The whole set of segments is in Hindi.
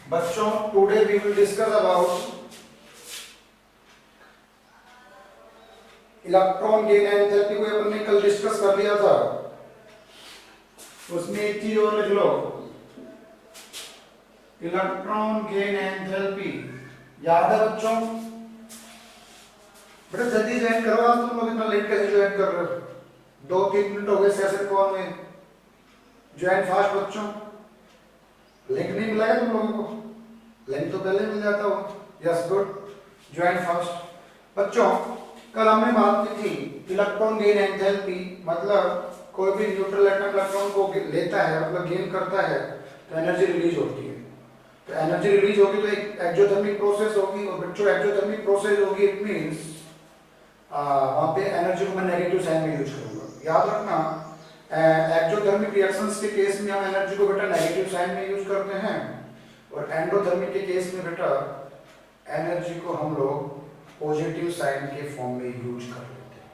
बच्चों today we will discuss about electron gain enthalpy को अपन ने कल डिस्कस कर लिया था। उसमें एक चीज और लिख लो, इलेक्ट्रॉन गेन एंथैल्पी। याद है बच्चों? बेटा जल्दी ज्वाइन करो, आप तुम लोग इतना लेट कैसे ज्वाइन कर रहे हो? 2-3 मिनट हो गए सेशन कॉल में। ज्वाइन फास्ट बच्चों। लिंक नहीं मिला है तुम लोगों को? लिंक तो पहले मिल जाता हो। Yes good, join fast. बच्चों कल हमने बात की थी इलेक्ट्रॉन गेन एंथैल्पी, मतलब कोई भी न्यूट्रल एटम इलेक्ट्रॉन को लेता है, मतलब गेन करता है तो एनर्जी रिलीज होती है। तो एनर्जी रिलीज होगी तो एक एक्सोथर्मिक प्रोसेस होगी, और बच्चों एक्सोथर्मिक प्रोसेस होगी इट मींस वहां पे एनर्जी को मैं नेगेटिव साइन में यूज करूंगा। याद रखना एक्सोथर्मिक रिएक्शंस के केस में हम एनर्जी को बेटा नेगेटिव साइन में यूज करते हैं, और एंडोथर्मिक के केस में बेटा एनर्जी को हम लोग पॉजिटिव साइन के फॉर्म में यूज कर लेते हैं।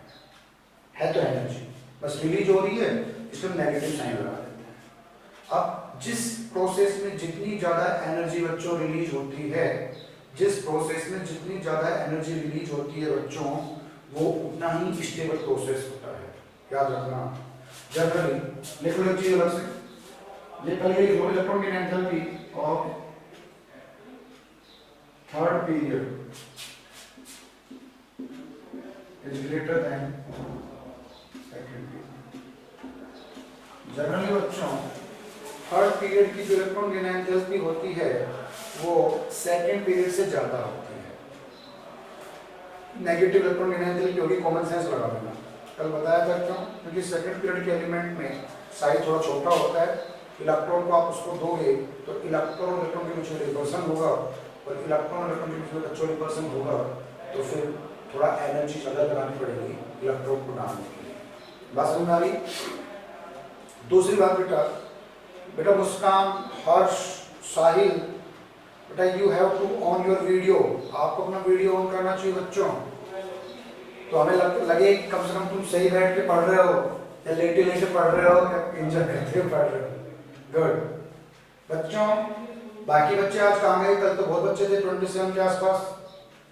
है तो एनर्जी बस रिलीज हो रही है, इसमें नेगेटिव साइन लगा देते हैं। अब जिस प्रोसेस में जितनी ज्यादा एनर्जी बच्चों रिलीज होती है, जिस प्रोसेस में जितनी ज्यादा एनर्जी रिलीज होती है बच्चों, वो उतना ही स्टेबल प्रोसेस होता है। याद रखना जनरली। लिख लो चीज अलग से, ये पहले electron gain enthalpy of third period is greater than second period। Generally बच्चों थर्ड पीरियड की जो इलेक्ट्रॉन गेन एंथैल्पी होती है वो सेकंड पीरियड से ज्यादा होती है। नेगेटिव इलेक्ट्रॉन गेन एंथैल्पी होगी, कॉमन सेंस लगा देना। कल बताया था क्यों? क्योंकि सेकंड पीरियड के एलिमेंट में साइज थोड़ा छोटा होता है। इलेक्ट्रॉन को आप उसको दोगे तो इलेक्ट्रॉन इलेक्ट्रॉन के बीच में रिपल्सन होगा, और इलेक्ट्रॉन इलेक्ट्रॉन के बीच में अच्छा रिपल्सन होगा, तो फिर थोड़ा एनर्जी ज्यादा लगानी पड़ेगी इलेक्ट्रॉन को डालने के लिए। बात समझ आ रही? दूसरी बात बेटा मुस्कान, हर्ष, साहिल, बेटा you have to on your video. आपको अपना वीडियो ऑन करना चाहिए बच्चों। तो हमें लगे कम से कम तुम सही बैठ के पढ़ रहे हो, या लेटे लेटे पढ़ रहे हो, या एंजॉय करते हुए पढ़ रहे हो। गुड बच्चों। बाकी बच्चे आज कहाँ गए? कल तो बहुत बच्चे थे 27 के आसपास।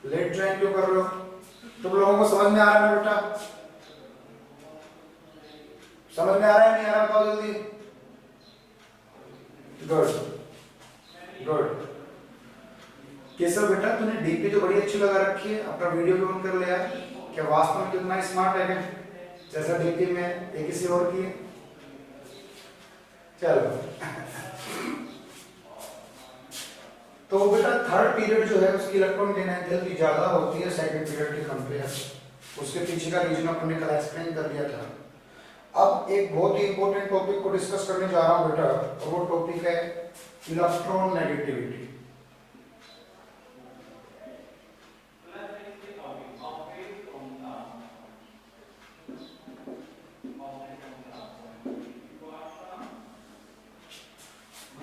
लेट ज्वाइन क्यों कर रहे हो? तुम लोगों को समझ में आ रहा है बेटा? समझ में आ रहा है नहीं आ रहा? बताओ जल्दी। Good good. केशव बेटा तूने डीपी तो बड़ी अच्छी लगा रखी है, अपना वीडियो भी ऑन कर लिया। क्या वास्तव में कितना स्मार्ट है क्या? जैसा डीपी में एक किसी और की। चलो तो बेटा थर्ड पीरियड जो है उसकी इलेक्ट्रॉन गेन एंथैल्पी ज्यादा होती है सेकंड पीरियड के कंपेयर। उसके पीछे का रीजन अपन ने कल एक्सप्लेन कर दिया था। अब एक बहुत ही इंपॉर्टेंट टॉपिक को डिस्कस करने जा रहा हूं बेटा, और वो टॉपिक है इलेक्ट्रॉन नेगेटिविटी।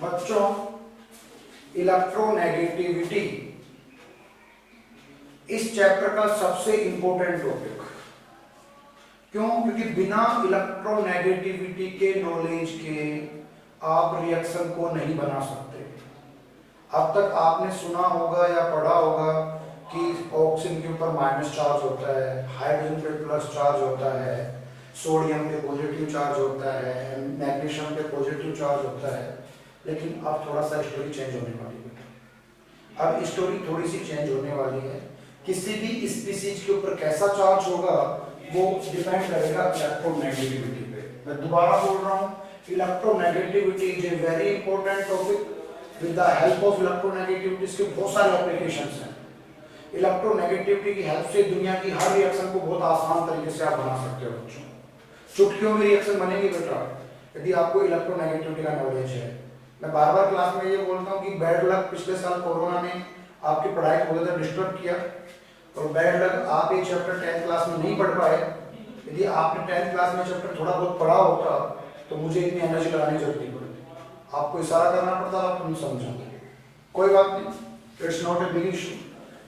बच्चों इलेक्ट्रोनेगेटिविटी इस चैप्टर का सबसे इंपॉर्टेंट टॉपिक। क्यों? क्योंकि बिना इलेक्ट्रोनेगेटिविटी के नॉलेज के आप रिएक्शन को नहीं बना सकते। अब तक आपने सुना होगा या पढ़ा होगा कि ऑक्सीजन के ऊपर माइनस चार्ज होता है, हाइड्रोजन पे प्लस चार्ज होता है, सोडियम पे पॉजिटिव चार्ज होता है, मैग्नीशियम पे पॉजिटिव चार्ज होता है। लेकिन अब थोड़ा सा स्टोरी चेंज होने वाली है। अब स्टोरी थोड़ी सी चेंज होने वाली है। किसी भी स्पीसीज के ऊपर कैसा चार्ज होगा वो डिपेंड करेगा इलेक्ट्रोनेगेटिविटी पे। मैं दोबारा बोल रहा हूँ, electronegativity is a very important topic. With the help of electronegativity इसके बहुत सारे एप्लीकेशंस हैं। इलेक्ट्रोनेगेटिविटी की हेल्प से दुनिया की हर रिएक्शन को बहुत आसान तरीके से आप बना सकते हो बच्चों। चुटकियों में रिएक्शन बनेगी बेटा यदि आपको इलेक्ट्रोनेगेटिविटी का नॉलेज है। मैं बार बार क्लास में ये बोलता हूँ कि बैड लक पिछले साल कोरोना ने आपकी पढ़ाई को बहुत ज़्यादा डिस्टर्ब किया, और बैड लक आप ये चैप्टर 10th क्लास में नहीं पढ़ पाए। यदि आपने 10th क्लास में चैप्टर थोड़ा बहुत पढ़ा होता तो मुझे इतनी एनर्जी लगाने की जरूरत नहीं पड़ती। आपको इशारा करना पड़ता, आप नहीं समझोगे। कोई बात नहीं, it's not a big issue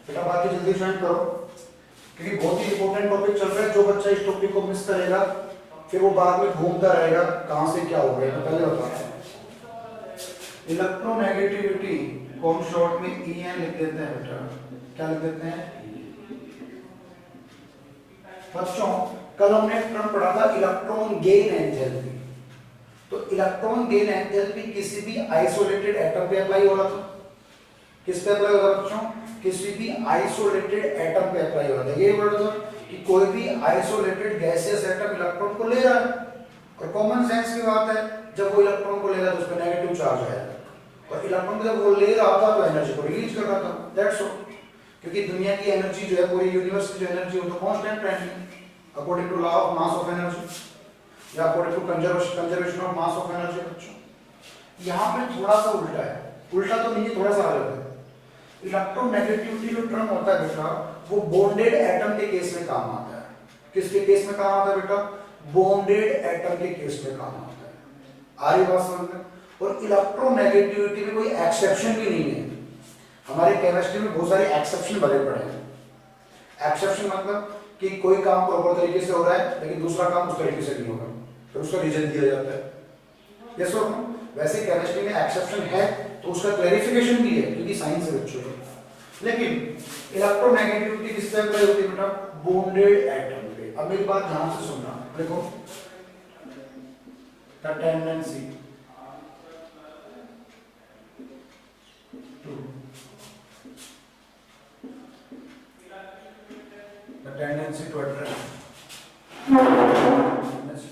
बेटा। बाकी जल्दी ज्वाइन करो क्योंकि बहुत ही इंपॉर्टेंट टॉपिक चल रहा है। जो बच्चा इस टॉपिक को मिस करेगा फिर वो बाद में घूमता रहेगा कहाँ से क्या हो गया। मैं पहले बताता हूँ इलेक्ट्रोनेगेटिविटी को हम शॉर्ट में EN लिख देते हैं बेटा। क्या लिख देते हैं बच्चों? कल हमने एक टर्म पढ़ा था इलेक्ट्रॉन गेन एंथैल्पी। तो इलेक्ट्रॉन गेन एंथैल्पी किसी भी आइसोलेटेड एटम पे अप्लाई हो रहा था। किस पे अप्लाई हो रहा था बच्चों? किसी भी आइसोलेटेड एटम पे अप्लाई हो रहा था। ये बोल रहा था कि कोई भी आइसोलेटेड गैसियस एटम इलेक्ट्रॉन को ले रहा है, और कॉमन सेंस की बात है, जब वो इलेक्ट्रॉन को लेगा तो उस पर नेगेटिव चार्ज आएगा, और इलेक्ट्रॉन जब वो ले रहा था तो एनर्जी को रिलीज कर रहा था। That's all. क्योंकि दुनिया की एनर्जी जो है, पूरी यूनिवर्स की जो एनर्जी है, वो तो कांस्टेंट रहेगी according to law of mass of energy या according to conservation of mass of energy. बच्चों यहाँ पे थोड़ा सा उल्टा है, उल्टा तो नहीं, थोड़ा सा अलग है। इलेक्ट्रोनेगेटिविटी जो टर्म होता है बेटा, वो बॉन्डेड एटम के केस में काम आता है। किसके केस में काम आता है बेटा? बॉन्डेड एटम के केस में काम आता है। आ रही बात समझ में? और इलेक्ट्रोनेगेटिविटी में कोई एक्सेप्शन भी नहीं है। हमारे केमिस्ट्री में बहुत सारे एक्सेप्शन भरे पड़े हैं। एक्सेप्शन मतलब कि कोई काम प्रॉपर तरीके से हो रहा है लेकिन दूसरा काम उस तरीके से नहीं होगा, तो उसका रीजन दिया जाता है। यस और नो? वैसे केमिस्ट्री में एक्सेप्शन है तो उसका क्लैरिफिकेशन भी है, क्योंकि साइंस है बच्चों को। लेकिन इलेक्ट्रोनेगेटिविटी किस पे अप्लाई होती है बेटा? बॉन्डेड एटम पे। अब एक बात ध्यान से सुनना, देखो the tendency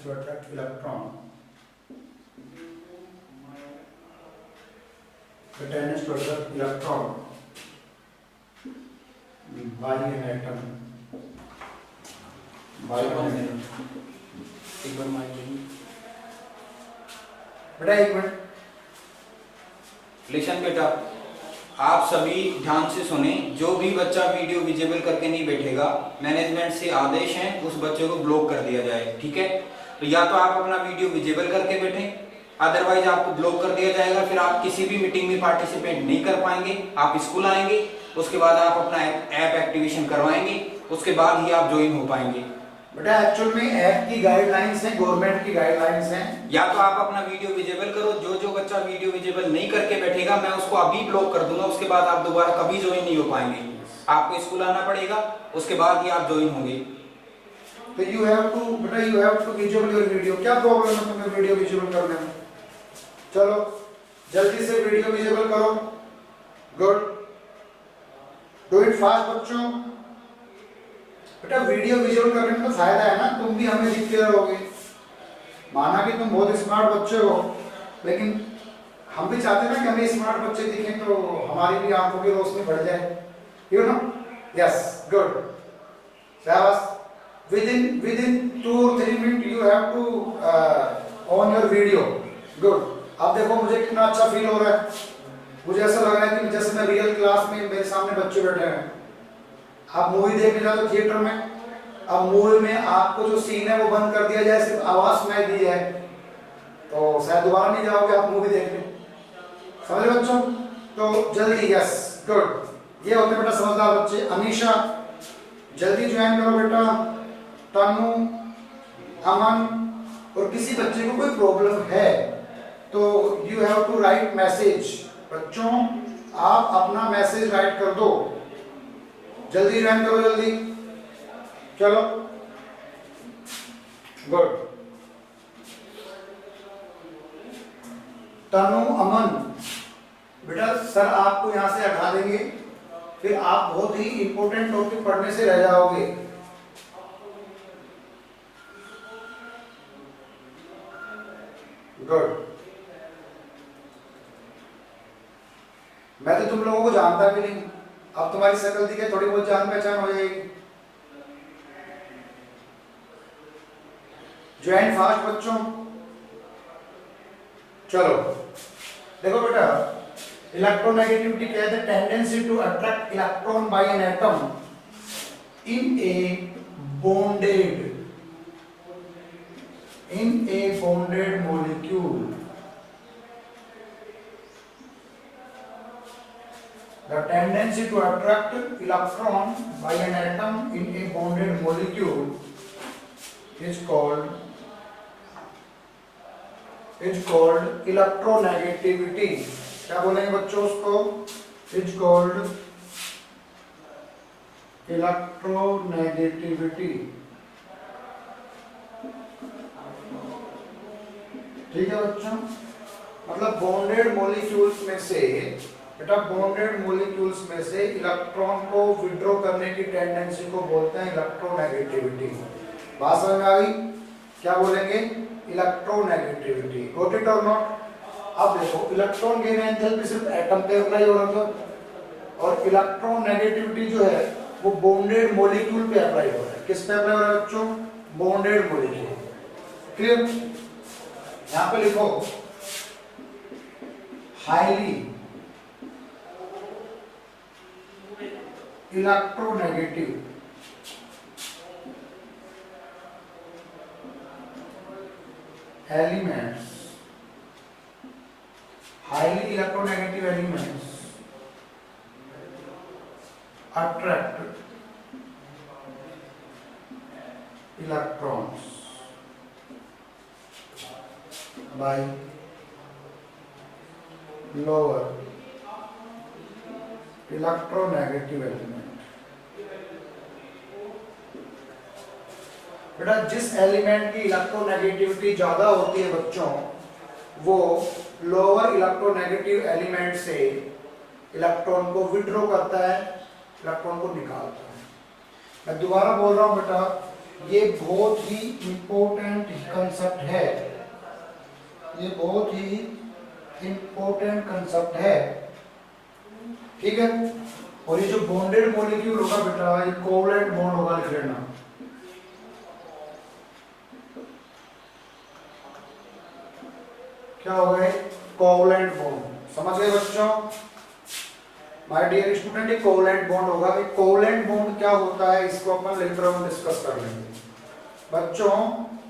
to attract electron, the tendency to attract electron by an atom, by an atom. एक बार माइक लेंगे बेटा, एक मिनट। लिसन बेटा, आप सभी ध्यान से सुने। जो भी बच्चा वीडियो विजिबल करके नहीं बैठेगा, मैनेजमेंट से आदेश है उस बच्चे को ब्लॉक कर दिया जाए, ठीक है? तो या तो आप अपना वीडियो विजिबल करके बैठें, अदरवाइज आपको ब्लॉक कर दिया जाएगा। फिर आप किसी भी मीटिंग में पार्टिसिपेट नहीं कर पाएंगे। आप स्कूल आएंगे, उसके बाद आप अपना ऐप एक्टिवेशन करवाएंगे, उसके बाद ही आप ज्वाइन हो पाएंगे। बेटा एक्चुअल में ऐप की गाइडलाइंस हैं, गवर्नमेंट की गाइडलाइंस हैं। या तो आप अपना वीडियो विजिबल करो। जो बच्चा वीडियो विजिबल नहीं करके बैठेगा, मैं उसको अभी ब्लॉक कर दूंगा। उसके बाद आप दोबारा कभी ज्वाइन नहीं हो पाएंगे। आपको स्कूल आना पड़ेगा, उसके बाद ही आप ज्वाइन होंगे। तो यू हैव टू बेटा, you have to visible your video. क्या प्रॉब्लम है तुम्हें वीडियो विजिबल करने में? चलो जल्दी से वीडियो विजिबल करो। गुड, डू इट फास्ट बच्चों। बेटा वीडियो विजुअल करने में तो फायदा है ना, तुम भी हमें दिखते रहोगे। माना कि तुम बहुत स्मार्ट बच्चे हो, लेकिन हम भी चाहते हैं ना कि हमें स्मार्ट बच्चे दिखें, तो हमारी भी आंखों की रोशनी बढ़ जाए, यू नो? यस, गुड, शाबाश। within 2 or 3 minute you have to on your video. Good. अब देखो मुझे कितना अच्छा फील हो रहा है। मुझे ऐसा लग रहा है कि जैसे मैं रियल क्लास में, मेरे सामने बच्चे बैठे हैं। आप मूवी देखने जाते हो थिएटर में, अब मूवी में आपको जो सीन है वो बंद कर दिया जाए, सिर्फ आवाज सुनाई दी जाए, तो शायद दोबारा नहीं जाओगे आप मूवी देखने। समझ बच्चों? तो जल्दी, यस, गुड। ये होते हैं बेटा समझदार बच्चे। अनीशा जल्दी ज्वाइन करो बेटा। तनु, अमन, और किसी बच्चे को कोई प्रॉब्लम है तो you have to write message. बच्चों आप अपना मैसेज राइट कर दो। जल्दी ज्वाइन करो, जल्दी, चलो, गुड। तनु, अमन, बेटा सर आपको यहां से हटा देंगे, फिर आप बहुत ही इंपॉर्टेंट टॉपिक पढ़ने से रह जाओगे। गुड। मैं तो तुम लोगों को जानता भी नहीं, अब तुम्हारी शक्ल दिखे थोड़ी बहुत जान पहचान हो जाएगी। ज्वाइन फास्ट बच्चों। चलो देखो बेटा, इलेक्ट्रोनेगेटिविटी क्या है? Tendency to attract electron by an atom in a bonded molecule. The tendency to attract electron by an atom in a bonded molecule is called electronegativity. क्या बोलेंगे बच्चों उसको? Is called electronegativity. ठीक है बच्चों, मतलब बॉन्डेड मॉलिक्यूल्स में से, बेटा बॉन्डेड मॉलिक्यूल्स में से इलेक्ट्रॉन को विड्रॉ करने की टेंडेंसी को बोलते हैं इलेक्ट्रोनेगेटिविटी। बात समझ में आ गई? क्या बोलेंगे? इलेक्ट्रोनेगेटिविटी। गॉट इट और नॉट? अब देखो, इलेक्ट्रॉन गेन एंथैल्पी सिर्फ एटम पे अप्लाई हो रहा था, और इलेक्ट्रोनेगेटिविटी जो है वो बॉन्डेड मॉलिक्यूल पे अप्लाई हो रहा है। किस पे अप्लाई हो रहा है बच्चों? Bonded molecule. क्लियर? यहां पे लिखो highly electronegative elements, highly electronegative elements attract electrons by lower electronegative element। बेटा जिस एलिमेंट की इलेक्ट्रोनेगेटिविटी ज्यादा होती है बच्चों, वो लोअर इलेक्ट्रोनेगेटिव एलिमेंट से इलेक्ट्रॉन को विड्रॉ करता है, इलेक्ट्रॉन को निकालता है। मैं दोबारा बोल रहा हूं बेटा, ये बहुत ही इंपॉर्टेंट कंसेप्ट है, ये बहुत ही इंपॉर्टेंट कंसेप्ट है। ठीक है? और ये जो बॉन्डेड मॉलिक्यूल होगा बेटा, ये कोवलेंट बॉन्ड होगा, लिख लेना। क्या हो गए? Covalent bond. समझ गए बच्चों? माय डियर स्टूडेंट, ये कोवलेंट बॉन्ड होगा। ये कोवलेंट बॉन्ड क्या होता है इसको अपन लेटर ऑन डिस्कस कर लेंगे बच्चों।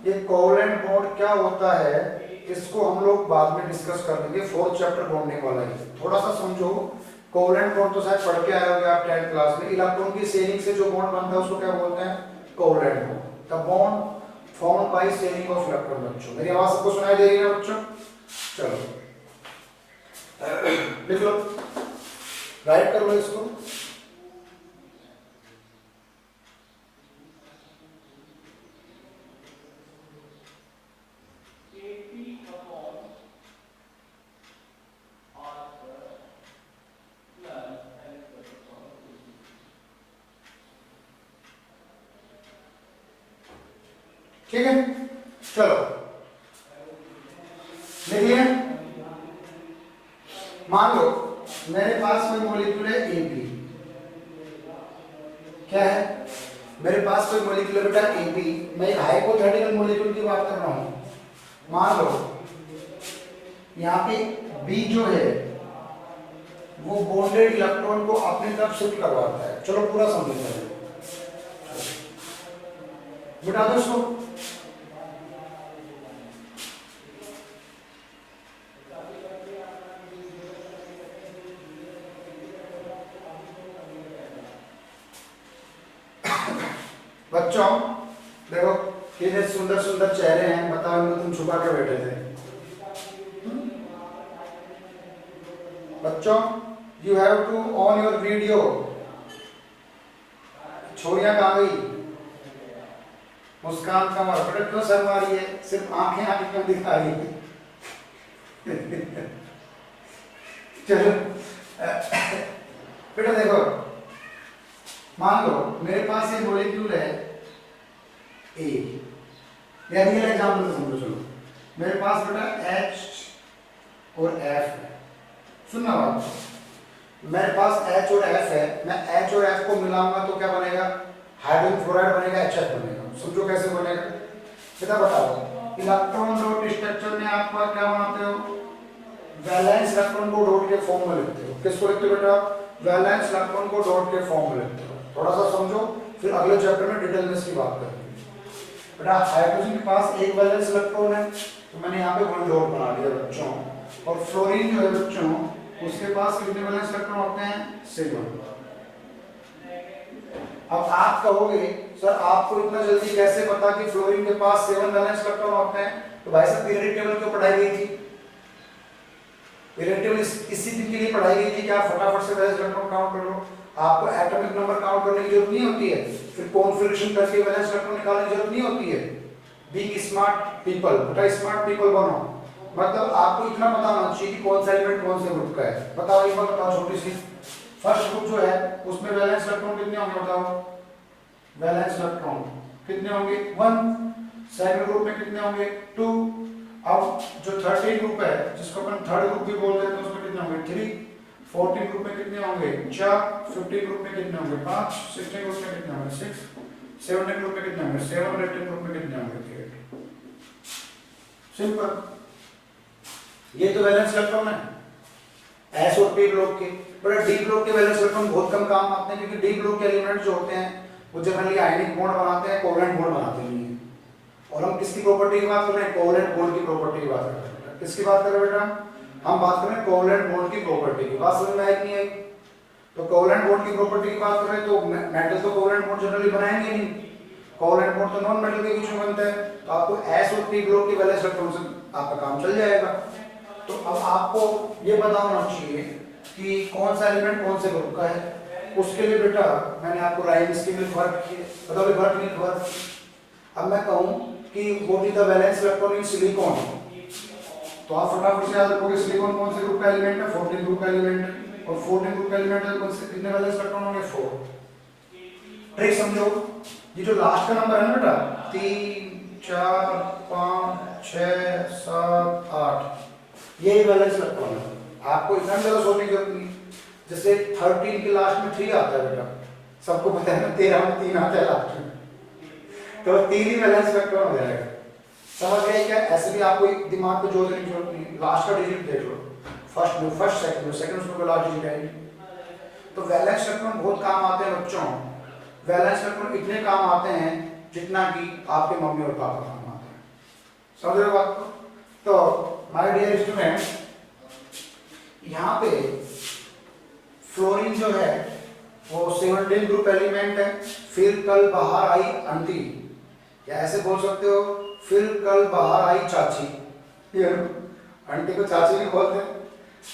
ये कोवलेंट बॉन्ड क्या होता है इसको हम लोग बाद में डिस्कस कर लेंगे, 4th चैप्टर बॉन्डिंग वाला है। थोड़ा सा समझो, कोवलेंट बॉन्ड तो शायद पढ़ के आए होंगे आप 10th क्लास में। इलेक्ट्रॉन की शेयरिंग से जो बॉन्ड बनता है उसको क्या बोलते हैं? Covalent bond. The bond formed by sharing of electron. बच्चों मेरी आवाज सबको सुनाई दे रही है ना बच्चों? चलो लिख लो, राइट कर लो इसको। ठीक है, चलो लिख लिया। मान लो मेरे पास कोई मॉलिक्यूल है AB। क्या है? मेरे पास कोई मॉलिक्यूल है बेटा AB। मैं एक हाइपोथेटिकल मॉलिक्यूल की बात कर रहा हूं। मान लो यहाँ पे B जो है वो बॉन्डेड इलेक्ट्रॉन को अपनी तरफ शिफ्ट करवाता है। चलो पूरा समझो बेटा दोस्तों। बच्चों देखो, कितने सुंदर सुंदर चेहरे हैं, बताओ इनको तुम छुपा के बैठे थे। बच्चों you have to on your video. छोरियां कहाँ गई? मुस्कान कमर, बेटा क्यों शर्मा रही है? सिर्फ आंखें आंखें क्यों दिखा रही है? चलो बेटा देखो, मान लो मेरे पास ये मॉलिक्यूल है A, या रियल एग्जांपल समझो। चलो मेरे पास बेटा H और F है। सुनना बात, मेरे पास H और F है, मैं H और F को मिलाऊंगा तो क्या बनेगा? हाइड्रोजन फ्लोराइड बनेगा, HF बनेगा। समझो कैसे बनेगा? बेटा बताओ, इलेक्ट्रॉन डॉट स्ट्रक्चर में आप क्या बनाते हो? वैलेंस इलेक्ट्रॉन को डॉट के फॉर्म में लिखते हो। किसको लिखते हो बेटा? वैलेंस इलेक्ट्रॉन को डॉट के फॉर्म में लिखते हो। थोड़ा सा समझो, फिर अगले चैप्टर में डिटेल में इसकी बात करेंगे। बेटा हाइड्रोजन के पास एक वैलेंस इलेक्ट्रॉन है, तो मैंने यहाँ पे वन डॉट बना दिया बच्चों। और फ्लोरीन जो है बच्चों, उसके पास कितने वैलेंस इलेक्ट्रॉन होते हैं? 7। अब आप कहोगे सर आपको इतना जल्दी कैसे पता कि फ्लोरीन के पास 7 वैलेंस इलेक्ट्रॉन होते हैं? तो भाई साहब पीरियोडिक टेबल क्यों पढ़ाई गई थी? रिलेटिव इसी दिन के लिए पढ़ाई गई थी कि आप फटाफट से वैलेंस इलेक्ट्रॉन काउंट कर लो, आपको एटॉमिक नंबर काउंट करने की जरूरत नहीं होती है, फिर कॉन्फ़िगरेशन करके वैलेंस इलेक्ट्रॉन निकालने की जरूरत नहीं होती है। बीइंग स्मार्ट पीपल, बेटा स्मार्ट पीपल बनो, मतलब आपको इतना पता होना चाहिए कि कौन सा एलिमेंट कौन से ग्रुप का है। बताओ एक बार बताओ छोटी सी, फर्स्ट ग्रुप जो है उसमें वैलेंस इलेक्ट्रॉन कितने होंगे बताओ, वैलेंस इलेक्ट्रॉन कितने होंगे 1, सेकंड ग्रुप में कितने होंगे 2, अब जो 13 ग्रुप है जिसको अपन थर्ड ग्रुप भी बोलते हैं तो उसमें कितने होंगे 3, 14 ग्रुप में कितने होंगे 4, 15 ग्रुप में कितने होंगे 5, 16 ग्रुप में कितने होंगे 6, 17 ग्रुप में कितने होंगे 7 और 18 ग्रुप में कितने होंगे 8। सिंपल, ये तो वैलेंस इलेक्ट्रॉन है एस और पी ब्लॉक के। बड़ा डी ब्लॉक के वैलेंस इलेक्ट्रॉन बहुत कम काम आते हैं क्योंकि डी ब्लॉक के एलिमेंट जो होते हैं वो जनरली आयनिक बॉन्ड बनाते हैं, कोवलेंट बॉन्ड बनाते नहीं है। और हम किसकी प्रॉपर्टी की बात कर रहे हैं, कोवलेंट बॉन्ड की प्रॉपर्टी की बात कर रहे हैं। किसकी बात कर रहे हैं बेटा, हम बात कर रहे हैं कोवलेंट बॉन्ड की प्रॉपर्टी की। बात समझ में आई नहीं आई? तो कोवलेंट बॉन्ड की प्रॉपर्टी की बात करें तो मेटल तो कोवलेंट बॉन्ड जनरली बनाएंगे नहीं, कोवलेंट बॉन्ड तो नॉन मेटल के बीच में बनता है। तो आपको एस और पी ब्लॉक की वैलेंस इलेक्ट्रॉन से आपका काम चल जाएगा। तो अब आपको ये पता होना चाहिए कि कौन सा एलिमेंट कौन से ग्रुप का है। उसके लिए बेटा मैंने आपको राइम्स के लिए फर्क किए, बताओ फर्क नहीं फर्क। अब मैं कहूं कि what is the valence electron in silicon, तो आप फटाफट से याद रखोगे सिलिकॉन कौन से ग्रुप का एलिमेंट है, 14 ग्रुप का एलिमेंट है। और 14 ग्रुप का एलिमेंट है कौन से, कितने वैलेंस इलेक्ट्रॉन होंगे 4। ट्रिक समझो, ये जो लास्ट का नंबर है ना बेटा 3, 4, 5, 6, 7, 8, यही वैलेंस इलेक्ट्रॉन है। आपको इतना ज्यादा सोचने की जरूरत नहीं। जैसे 13 के लास्ट में 3 आता है बेटा, सबको पता है ना 13 में 3 आता है लास्ट में, तो 3 ही वैलेंस इलेक्ट्रॉन हो जाएगा। समझ गए क्या? ऐसे भी आपको एक दिमाग पे जोर देने की जरूरत नहीं, लास्ट का डिजिट देख लो, फर्स्ट सेकंड उसमें लास्ट डिजिट है। तो वैलेंस इलेक्ट्रॉन बहुत काम आते हैं बच्चों, वैलेंस इलेक्ट्रॉन इतने काम आते हैं जितना कि आपके मम्मी और पापा काम आते हैं। समझ रहे हो बात को? तो माय डियर स्टूडेंट, यहाँ पे फ्लोरीन जो है वो 17 ग्रुप एलिमेंट है। फिर कल बाहर आई आंटी, या ऐसे बोल सकते हो फिर कल बाहर आई चाची। आंटी को चाची नहीं बोलते।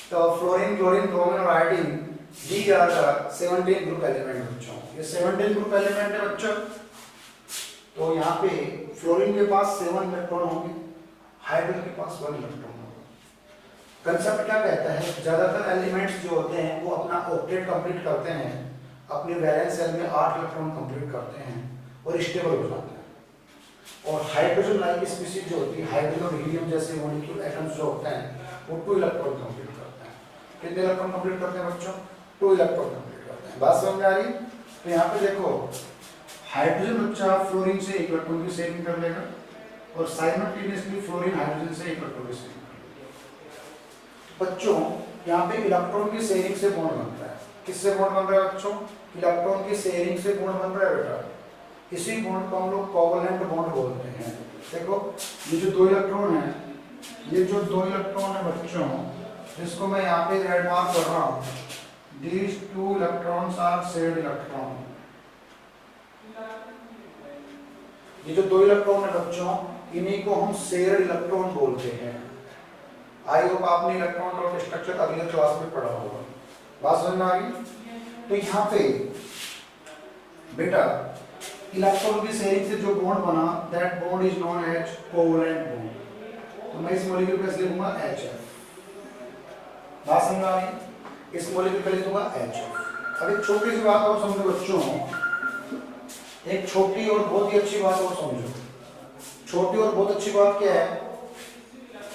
तो फ्लोरीन, क्लोरीन, ब्रोमीन और आयोडीन दी जाकर 17 ग्रुप एलिमेंट बच्चों, ये 17 ग्रुप एलिमेंट है बच्चों। तो यहाँ पे फ्लोरीन के पास 7 इलेक्ट्रॉन होंगे, हाइड्रोजन के पास 1 इलेक्ट्रॉन होगा। कंसेप्ट क्या कहता है, ज्यादातर एलिमेंट्स जो होते हैं वो अपना ऑक्टेट कंप्लीट करते हैं, अपने वैलेंस शेल में 8 इलेक्ट्रॉन कंप्लीट करते हैं और स्टेबल हो जाते हैं। और हाइड्रोजन लाइक स्पीशीज जो होती है, हाइड्रोजन और हीलियम जैसे मॉलिक्यूल एटम्स जो होते हैं वो 2 इलेक्ट्रॉन कंप्लीट करते हैं। कितने इलेक्ट्रॉन कंप्लीट करते हैं बच्चों? 2 इलेक्ट्रॉन कंप्लीट करते हैं। बात समझ में आ रही? तो यहाँ पे देखो हाइड्रोजन बच्चा फ्लोरीन से 1 इलेक्ट्रॉन की शेयरिंग कर लेगा और साइमल्टेनियसली फ्लोरीन हाइड्रोजन से 1 इलेक्ट्रॉन की शेयरिंग। बच्चों यहाँ पे इलेक्ट्रॉन की शेयरिंग से बॉन्ड बनता है। किससे बॉन्ड बन रहा है बच्चों? इलेक्ट्रॉन की शेयरिंग से बॉन्ड बन रहा है बेटा। इसी बॉन्ड को हम लोग कोवलेंट बॉन्ड बोलते हैं। देखो ये जो 2 इलेक्ट्रॉन है, ये जो 2 इलेक्ट्रॉन है बच्चों, जिसको मैं यहाँ पे रेड मार्क कर रहा हूँ, these 2 electrons are shared electron। ये जो 2 इलेक्ट्रॉन है बच्चों, इन्हीं को हम शेयर्ड इलेक्ट्रॉन बोलते हैं। आई होप आपने इलेक्ट्रॉन का स्ट्रक्चर अगले क्लास में पढ़ा होगा। बात समझ में आ गई? तो यहाँ पे बेटा इलेक्ट्रॉन की शेयरिंग से जो बॉन्ड बना, that bond is known as covalent bond. तो मैं इस मॉलिक्यूल पे लिखूंगा HF। बात समझ में आ गई? इस मॉलिक्यूल पे लिख दूंगा HF। अब एक छोटी सी बात और समझो बच्चों, एक छोटी और बहुत ही अच्छी बात और समझो। छोटी और बहुत अच्छी बात क्या है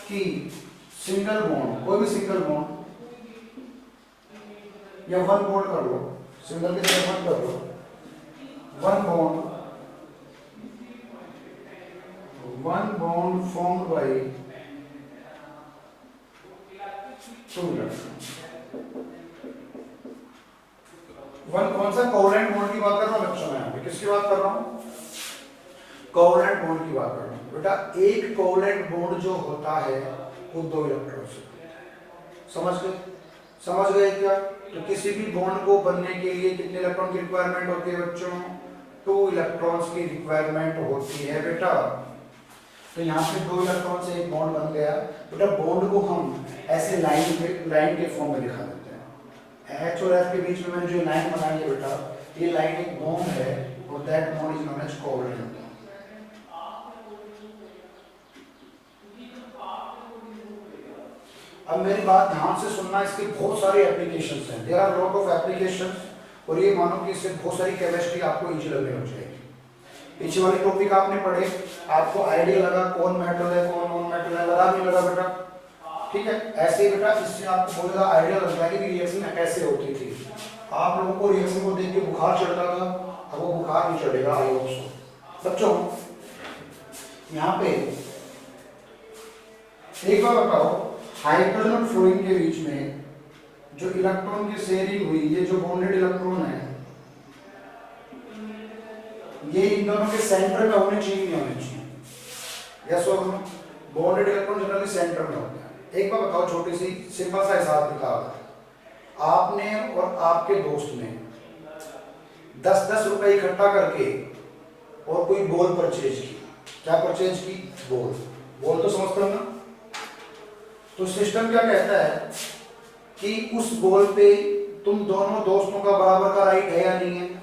कि सिंगल बॉन्ड, कोई भी सिंगल बॉन्ड या 1 बॉन्ड कर लो, सिंगल की जगह 1 कर लो, 1 bond formed by 2 electrons। 1 कौन सा? कोवलेंट बॉन्ड की बात कर रहा हूं बच्चों, मैं यहाँ पे किसकी बात कर रहा हूं? कोवलेंट बॉन्ड की बात कर रहा हूं बेटा। एक कोवलेंट बॉन्ड जो होता है वो 2 इलेक्ट्रॉन से, समझ गए? समझ गए क्या? तो किसी भी बॉन्ड को बनने के लिए कितने इलेक्ट्रॉन की रिक्वायरमेंट होती है बच्चों? 2 इलेक्ट्रॉन्स की रिक्वायरमेंट होती है बेटा। तो यहाँ पे 2 इलेक्ट्रॉन से एक बॉन्ड बन गया। बेटा बॉन्ड को हम ऐसे लाइन के फॉर्म में दिखा देते हैं। H और F के बीच में मैंने जो लाइन बनाई है बेटा, ये लाइन एक बॉन्ड है और that bond is known as covalent. अब मेरी बात ध्यान से सुनना, इसके बहुत सारे एप्लीकेशंस हैं, there are lot of applications, और ये मानो कि इससे बहुत सारी केमिस्ट्री आपको इजी लगने लग जाएगी। पीछे वाले टॉपिक आपने पढ़े, आपको आइडिया लगा कौन मेटल है कौन नॉन मेटल है, लगा नहीं लगा बेटा? ठीक है, ऐसे ही बेटा इससे आपको बहुत ज़्यादा आइडिया लग जाएगी कि रिएक्शन कैसे होती थी। आप लोगों को रिएक्शन को देख के बुखार चढ़ता था, अब वो बुखार नहीं चढ़ेगा। I hope so. बच्चों यहाँ पे एक बार बताओ, हाइड्रोजन और फ्लोरीन के बीच में जो इलेक्ट्रॉन की शेयरिंग हुई, ये जो बॉन्डेड इलेक्ट्रॉन है, ये इन दोनों के सेंटर में होने चाहिए नहीं होने चाहिए? यस और no? Bonded electron generally centre में होता है। एक बार बताओ, छोटी सी सिंपल सा हिसाब निकाल, आपने और आपके दोस्त ने 10-10 रुपए इकट्ठा करके और कोई बॉल परचेज की। क्या परचेज की? बॉल। बॉल तो समझते हो ना? तो सिस्टम क्या कहता है कि उस बॉल पे तुम दोनों दोस्तों का बराबर का राइट है या नहीं है?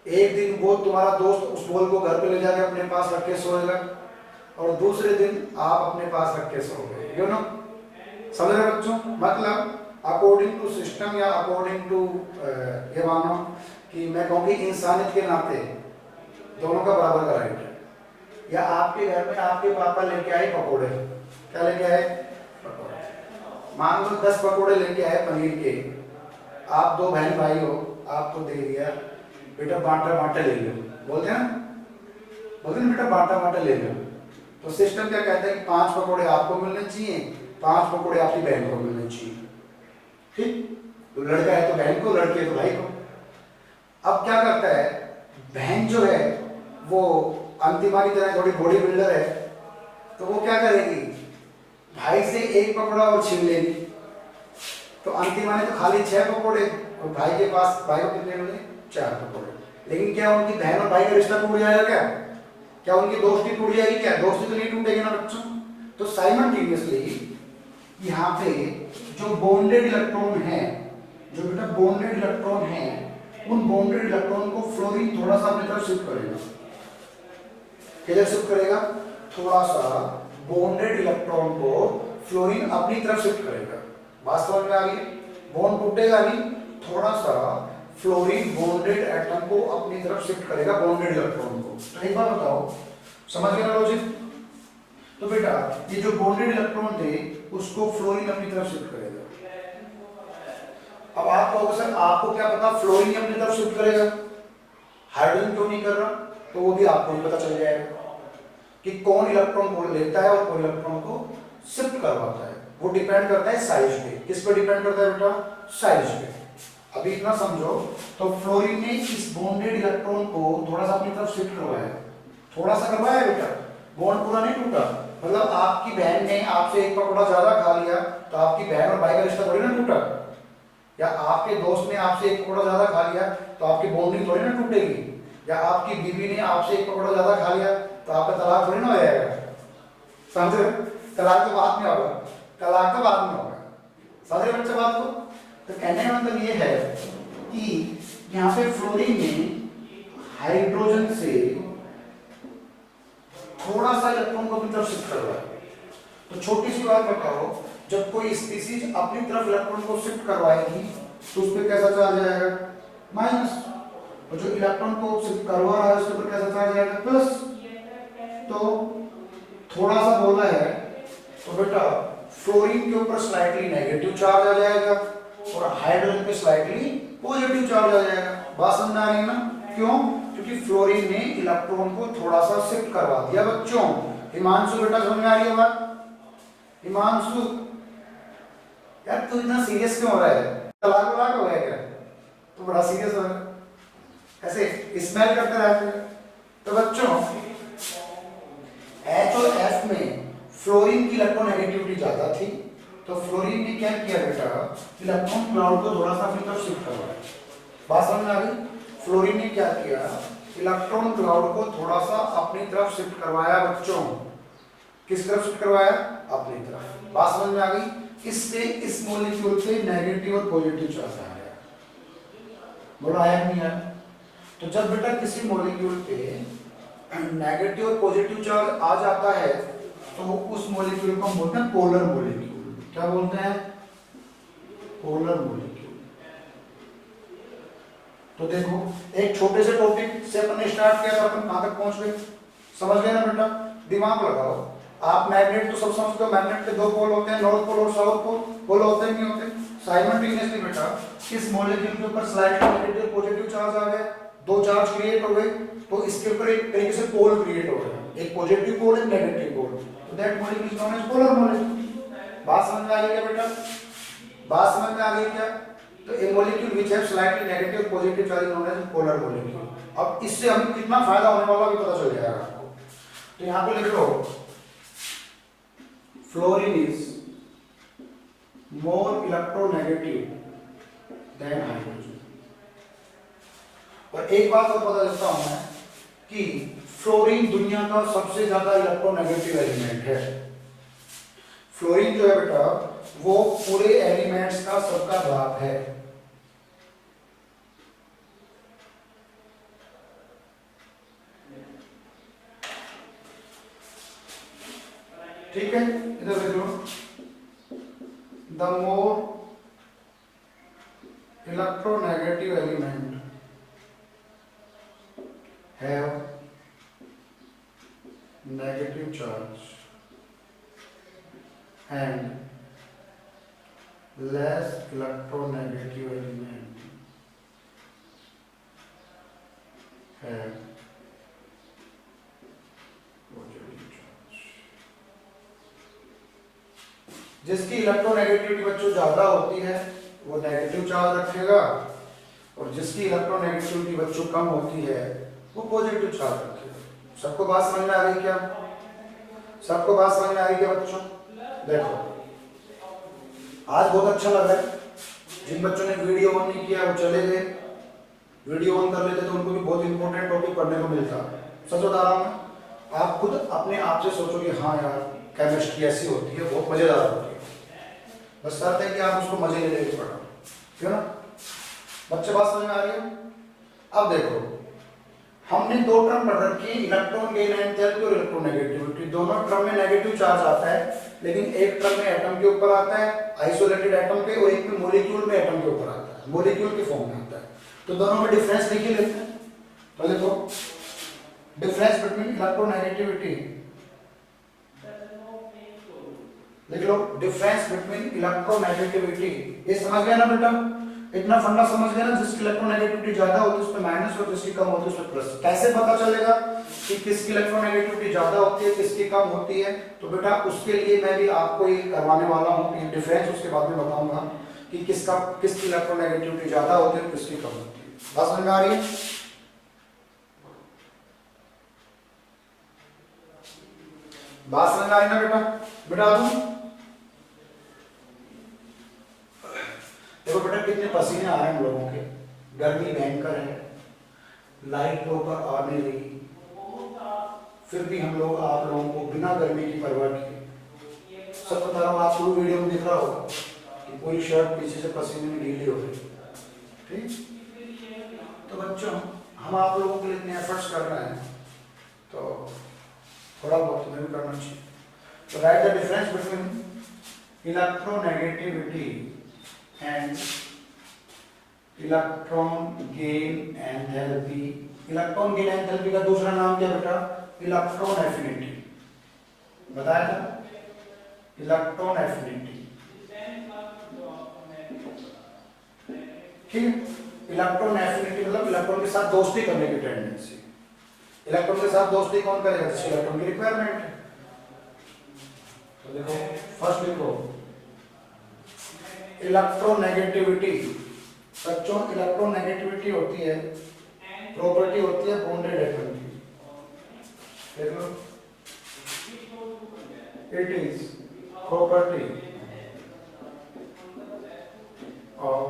एक दिन वो तुम्हारा दोस्त उस बॉल को घर पे ले जाके अपने पास रख के सोएगा और दूसरे दिन आप अपने पास रख के सोओगे। यू नो, समझ रहे बच्चों? मतलब अकॉर्डिंग टू सिस्टम या अकॉर्डिंग टू ये मानो कि मैं कहूँगी इंसानियत के नाते दोनों का बराबर का राइट है। या आपके घर में आपके पापा लेके आए पकोड़े, क्या लेके आए? पकोड़े। मान लो 10 पकोड़े लेके आए पनीर के, आप 2 बहन भाई हो, आपको दे दिया, बेटा बांटा बांटा ले लो, बोलते हैं ना? बोलते हैं बेटा बांटा बांटा ले लो। तो सिस्टम क्या कहता है कि 5 पकोड़े आपको मिलने चाहिए, 5 पकोड़े आपकी बहन को मिलने चाहिए। ठीक? तो लड़का है तो बहन को, लड़के तो भाई को। अब क्या करता है, बहन जो है वो अंतिमा की तरह थोड़ी बॉडी बिल्डर है, तो वो क्या करेगी, भाई से 1 पकौड़ा और छीन लेगी। तो अंतिमा ने तो खाली 6 पकौड़े और भाई के पास, भाई को कितने मिले? 4 पकौड़े। लेकिन क्या उनकी बहन और भाई का रिश्ता टूट जाएगा? क्या क्या उनकी दोस्ती टूट जाएगी? क्या दोस्ती तो नहीं टूटेगी ना बच्चों। तो साइमल्टेनियसली यहाँ पे जो बॉन्डेड इलेक्ट्रॉन है, जो बेटा बॉन्डेड इलेक्ट्रॉन है, उन बॉन्डेड इलेक्ट्रॉन को फ्लोरीन थोड़ा सा अपनी तरफ शिफ्ट करेगा। किधर शिफ्ट करेगा? थोड़ा सा बॉन्डेड इलेक्ट्रॉन को फ्लोरीन अपनी तरफ शिफ्ट करेगा। बात समझ में आ गई? बॉन्ड टूटेगा नहीं, थोड़ा सा फ्लोरीन बॉन्डेड एटम को अपनी तरफ शिफ्ट करेगा, बॉन्डेड इलेक्ट्रॉन को। तो एक बार बताओ, समझ गए ना लॉजिक? तो बेटा ये जो बॉन्डेड इलेक्ट्रॉन थे उसको फ्लोरीन अपनी तरफ शिफ्ट करेगा। अब आप कहोगे सर आपको क्या पता फ्लोरीन अपनी तरफ शिफ्ट करेगा, हाइड्रोजन क्यों नहीं कर रहा? तो वो भी आपको ही पता चल जाएगा कि कौन इलेक्ट्रॉन को लेता है और कौन इलेक्ट्रॉन को शिफ्ट करवाता है। वो डिपेंड करता है साइज पे। किस पे डिपेंड करता है बेटा? साइज पे। अभी इतना समझो, तो फ्लोरीन ने इस बॉन्डेड इलेक्ट्रॉन को थोड़ा सा अपनी तरफ शिफ्ट करवाया, थोड़ा सा करवाया बेटा, बॉन्ड पूरा नहीं टूटा। मतलब आपकी बहन ने आपसे 1 पकौड़ा ज्यादा खा लिया तो आपकी बहन और भाई का रिश्ता थोड़ी ना टूटा, या आपके दोस्त ने आपसे 1 पकौड़ा ज्यादा खा लिया तो आपकी बॉन्डिंग थोड़ी ना टूटेगी, या आपकी बीवी ने आपसे 1 पकौड़ा ज्यादा खा लिया तो आपका तलाक थोड़ी ना हो जाएगा। समझे? तलाक तो बाद में होगा, तलाक तो बाद में होगा। समझे बच्चे बात को? तो कहने का मतलब ये है कि यहाँ पे फ्लोरीन ने हाइड्रोजन से थोड़ा सा इलेक्ट्रॉन को अपनी तरफ शिफ्ट करवाया। तो छोटी सी बात बताओ, जब कोई स्पीसीज अपनी तरफ इलेक्ट्रॉन को शिफ्ट करवाएगी तो उस पर कैसा चार्ज आएगा? माइनस। और जो इलेक्ट्रॉन को शिफ्ट करवा रहा है उसके ऊपर कैसा चार्ज आएगा? प्लस। तो थोड़ा सा बोला है तो बेटा फ्लोरीन के ऊपर स्लाइटली नेगेटिव चार्ज आ जाएगा और हाइड्रोजन पे स्लाइटली पॉजिटिव चार्ज आ जाएगा। बात समझ आ रही है ना? क्यों? क्योंकि फ्लोरीन ने इलेक्ट्रॉन को थोड़ा सा शिफ्ट करवा दिया। बच्चों हिमांशु बेटा समझ में आ रही है बात? हिमांशु यार तू इतना सीरियस क्यों हो रहा है? तलाक वलाक हो गया क्या? तो बड़ा सीरियस हो रहा है, ऐसे स्मेल करते रहते हैं। तो बच्चों H और F में फ्लोरीन की इलेक्ट्रोनेगेटिविटी ज्यादा थी, तो फ्लोरीन ने क्या किया बेटा, इलेक्ट्रॉन क्लाउड को थोड़ा सा अपनी तरफ शिफ्ट करवाया। बात समझ में आ गई? फ्लोरीन ने क्या किया, इलेक्ट्रॉन क्लाउड को थोड़ा सा अपनी तरफ शिफ्ट करवाया बच्चों। किस तरफ शिफ्ट करवाया? अपनी तरफ। बात समझ में आ गई? इससे इस मॉलिक्यूल पे नेगेटिव और पॉजिटिव चार्ज आ गया। बोला आया नहीं आया? तो जब बेटा किसी मॉलिक्यूल पे नेगेटिव और पॉजिटिव चार्ज आ जाता है तो उस मॉलिक्यूल को हम बोलते हैं पोलर मॉलिक्यूल। क्या बोलते हैं? Polar molecule. तो देखो एक छोटे से टॉपिक से अपन ने स्टार्ट किया था, अपन कहां तक पहुंच गए? समझ गए ना बेटा? दिमाग लगाओ। आप मैग्नेट तो सब समझते हो, मैग्नेट के दो पोल होते हैं, नॉर्थ पोल और साउथ पोल। पोल होते हैं नहीं होते? साइमल्टेनियसली बेटा इस मॉलिक्यूल के ऊपर स्लाइडली नेगेटिव पॉजिटिव चार्ज आ गए, दो चार्ज क्रिएट हो गए, तो इसके ऊपर एक तरीके से पोल क्रिएट हो गया, एक पॉजिटिव पोल एक नेगेटिव पोल। तो that molecule is known as polar molecule. बात समझ में आ गई क्या बेटा? बात समझ में आ गई क्या? तो a molecule which have slightly negative positive charge known as polar molecule. अब इससे हमें कितना फायदा होने वाला भी पता चल जाएगा आपको। तो यहां पे लिख लो fluorine is more electronegative than hydrogen. और एक बात और पता चलता हूं मैं कि फ्लोरीन दुनिया का सबसे ज्यादा इलेक्ट्रोनेगेटिव एलिमेंट है। फ्लोरीन जो है बेटा वो पूरे एलिमेंट्स का सबका बाप है। ठीक है, इधर देख लो। The more electronegative element have negative charge and less electronegative element have positive charge। जिसकी इलेक्ट्रोनेगेटिविटी बच्चों ज्यादा होती है वो नेगेटिव चार्ज रखेगा, और जिसकी इलेक्ट्रोनेगेटिविटी बच्चों कम होती है वो पॉजिटिव चार्ज रखेगा। सबको बात समझ में आ रही क्या? सबको बात समझ में आ रही क्या बच्चों? देखो आज बहुत अच्छा लग रहा है। जिन बच्चों ने वीडियो ऑन नहीं किया वो चले गए, वीडियो ऑन कर लेते तो उनको भी बहुत इंपॉर्टेंट टॉपिक पढ़ने को मिलता। सच बता रहा हूं, आप खुद अपने आप से सोचो कि हाँ यार केमिस्ट्री ऐसी होती है, बहुत मजेदार होती है। बस शर्त है कि आप उसको मजे ले लेके पढ़ो, क्यों ना? बच्चे बात समझ में आ रही है? अब देखो हमने दो टर्म पढ़ रखी है, इलेक्ट्रॉन गेन एंथैल्पी और इलेक्ट्रोनेगेटिविटी। दोनों टर्म में नेगेटिव चार्ज आता है, लेकिन एक टर्म में एटम के ऊपर आता है, आइसोलेटेड एटम पे, और एक में मॉलिक्यूल में एटम के ऊपर आता है, मॉलिक्यूल के फॉर्म में आता है। तो दोनों में डिफरेंस लिख ही लेते हैं। तो देखो डिफरेंस बिटवीन इलेक्ट्रोनेगेटिविटी, लिख लो डिफरेंस बिटवीन इलेक्ट्रोनेगेटिविटी। ये समझ गया ना बेटा? इतना फंडा समझ गया ना? जिसकी इलेक्ट्रोनेगेटिविटी ज्यादा होती है उस पे माइनस और जिसकी कम होती है उस पे प्लस। कैसे पता चलेगा कि किसकी इलेक्ट्रोनेगेटिविटी ज्यादा होती है किसकी कम होती है? तो बेटा उसके लिए मैं भी आपको ये करवाने वाला हूँ कि डिफरेंस उसके बाद में बताऊंगा कि किसकी इलेक्ट्रोनेगेटिविटी ज्यादा होती है और किसकी कम होती है। बात समझ में आ रही है? बात समझ में आ रही ना बेटा? बेटा दूं? देखो बेटा कितने पसीने आ रहे हैं हम लोगों के, गर्मी भयंकर है, लाइट प्रॉपर आ नहीं रही, फिर भी हम लोग आप लोगों को बिना गर्मी की परवाह किए, सब बता रहा हूँ, आप लोग वीडियो में दिख रहा होगा कि पूरी शर्ट पीछे से पसीने में गीली हो गई। ठीक? तो बच्चों हम आप लोगों के लिए इतने एफर्ट्स कर रहे हैं तो थोड़ा बहुत तुम्हें भी करना चाहिए। तो right the difference between electronegativity and electron gain enthalpy। Electron gain enthalpy का दूसरा नाम क्या बेटा? Electron affinity. बताया था? Electron affinity. ठीक है? इलेक्ट्रॉन एफिनिटी मतलब इलेक्ट्रॉन के साथ दोस्ती करने की टेंडेंसी। इलेक्ट्रॉन के साथ दोस्ती कौन करेगा? जिसकी इलेक्ट्रॉन की रिक्वायरमेंट है। तो देखो फर्स्ट लिखो इलेक्ट्रोनेगेटिविटी। बच्चों इलेक्ट्रोनेगेटिविटी होती है, प्रॉपर्टी होती है बॉन्डेड एटम की। देखो it is property of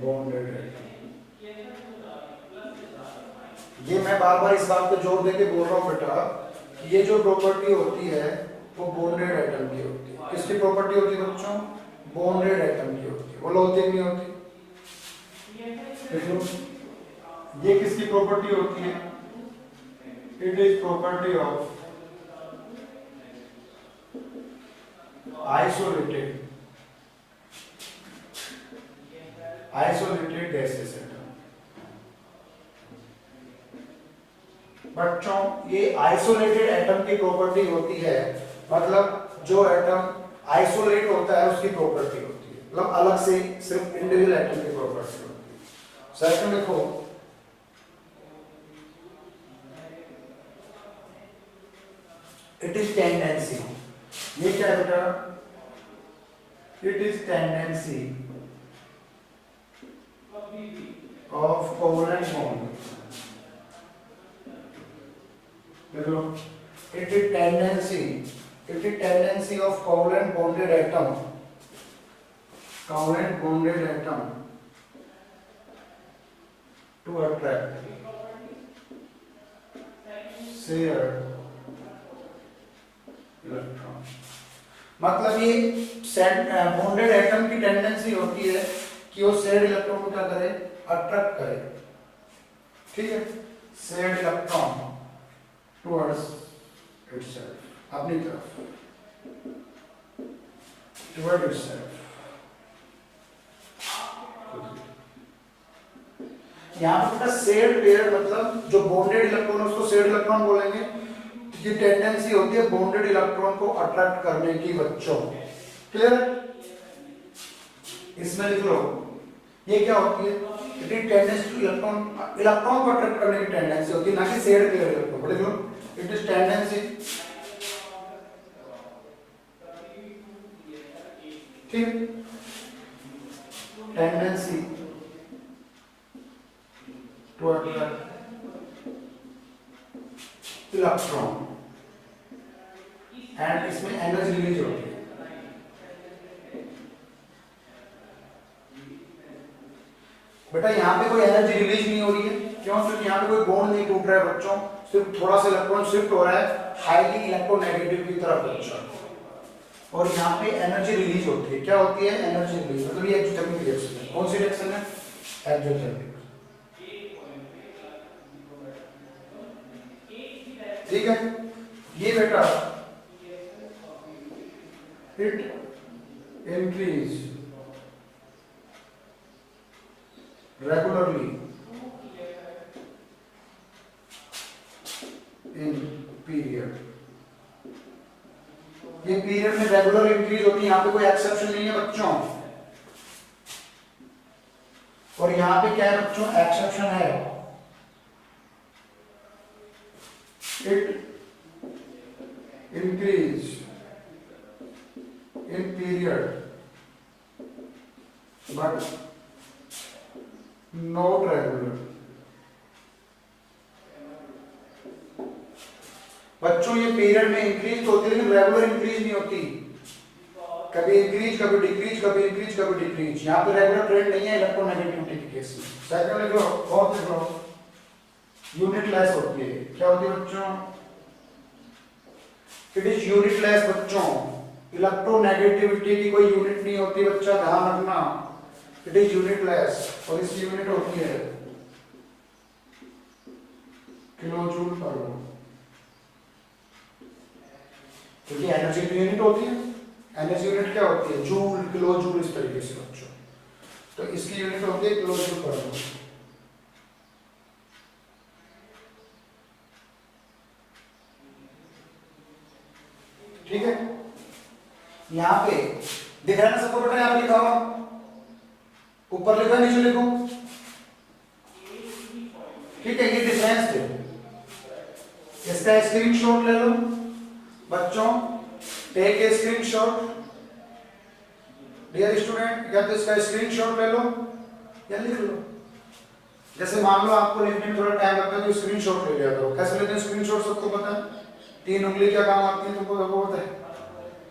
bonded atom. ये मैं बार बार इस बात पे जोर देके बोल रहा हूँ बेटा कि ये जो प्रॉपर्टी होती है वो बॉन्डेड एटम की होती है। किसकी प्रॉपर्टी होती है बच्चों? बॉन्डेड एटम की होती है। बोलो होती है नहीं होती? देखो ये किसकी प्रॉपर्टी होती है? It is property of isolated gases atom. बच्चों ये आइसोलेटेड एटम की प्रॉपर्टी होती है, मतलब जो एटम आइसोलेट होता है उसकी प्रॉपर्टी होती है, मतलब अलग से सिर्फ इंडिविजुअल एटम की प्रॉपर्टी होती है। सेकंड लिखो, इट इज टेंडेंसी। ये क्या है बेटा? It is tendency of covalent bond. देखो, it is tendency of covalent bonded atom to attract shared electron। मतलब ये बॉन्डेड एटम की टेंडेंसी होती है कि वो शेयर्ड इलेक्ट्रॉन को क्या करे? अट्रैक्ट करे। ठीक है, शेयर्ड इलेक्ट्रॉन टुवर्ड्स itself, अपनी तरफ, toward itself। यहाँ पर बेटा शेयर्ड पेयर मतलब जो बॉन्डेड इलेक्ट्रॉन है उसको शेयर्ड इलेक्ट्रॉन बोलेंगे। ये टेंडेंसी होती है बॉन्डेड इलेक्ट्रॉन को अट्रैक्ट करने की बच्चों। क्लियर? इसमें लिख लो, ये क्या होती है? It is tendency two electron को अट्रैक्ट करने की टेंडेंसी होती है, ना कि शेयर्ड पेयर इलेक्ट्रॉन। लिख लो, इट इज टेंडेंसी, ठीक, tendency to attract electron and इसमें एनर्जी रिलीज होती है। बेटा यहाँ पे कोई एनर्जी रिलीज नहीं हो रही है, क्यों? क्योंकि यहाँ पे कोई बॉन्ड नहीं टूट रहा है बच्चों, सिर्फ थोड़ा सा इलेक्ट्रॉन शिफ्ट हो रहा है हाईली इलेक्ट्रोनेगेटिव की तरफ बच्चों, और यहाँ पे एनर्जी रिलीज होती है। क्या होती है? Energy release. मतलब ये एक्सोथर्मिक रिएक्शन है। कौन सी रिएक्शन है? एक्सोथर्मिक। ठीक है, ये बेटा it increase regularly in period. ये पीरियड में रेगुलर इंक्रीज होती है, यहाँ पे कोई एक्सेप्शन नहीं है बच्चों। और यहाँ पे क्या है बच्चों? एक्सेप्शन है। It increase in period but not regular. बच्चों ये पीरियड में इंक्रीज तो होती है लेकिन रेगुलर इंक्रीज नहीं होती, कभी इंक्रीज कभी डिक्रीज, कभी इंक्रीज कभी डिक्रीज। यहाँ पे रेगुलर ट्रेंड नहीं है इलेक्ट्रोनेगेटिविटी के केस में। सेकंड लिख लो, फोर्थ लिख लो, यूनिटलेस होती है। क्या होती है बच्चों? इट इज यूनिटलेस बच्चों। इलेक्ट्रोनेगेटिविटी की कोई यूनिट नहीं होती बच्चा, ध्यान रखना। इट इज यूनिटलेस और इसकी यूनिट होती है किलोजूल पर मोल, क्योंकि एनर्जी की यूनिट होती है। एनर्जी यूनिट क्या होती है? जूल, किलो जूल, इस तरीके से बच्चों। तो इसकी यूनिट होती है किलो जूल पर मोल। ठीक है, यहां पे दिख रहा है ना सबको बेटा? यहां पे लिखा हुआ, ऊपर लिखा नीचे लिखो। ठीक है, ये डिफरेंस है। इसका स्क्रीनशॉट ले लो बच्चों, take a screenshot dear student, या तो इसका स्क्रीनशॉट ले लो या लिख लो। जैसे मान लो आपको लिखने में थोड़ा टाइम लगता है तो स्क्रीनशॉट ले लिया करो। कैसे लेते हैं स्क्रीनशॉट सबको पता है? 3 उंगली क्या काम आती है तुमको सबको पता है।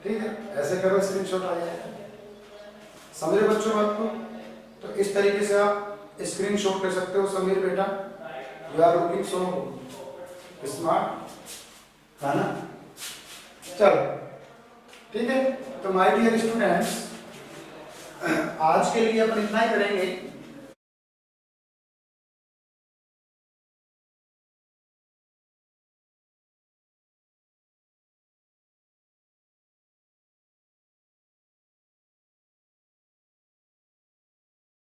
ठीक है, ऐसे करो, स्क्रीनशॉट आ जाएगा। समझे बच्चों बात को? तो इस तरीके से आप स्क्रीनशॉट ले सकते हो समीर बेटा। You are looking so smart, है ना? चलो ठीक है, तो माय डियर स्टूडेंट्स, आज के लिए अपन इतना ही करेंगे।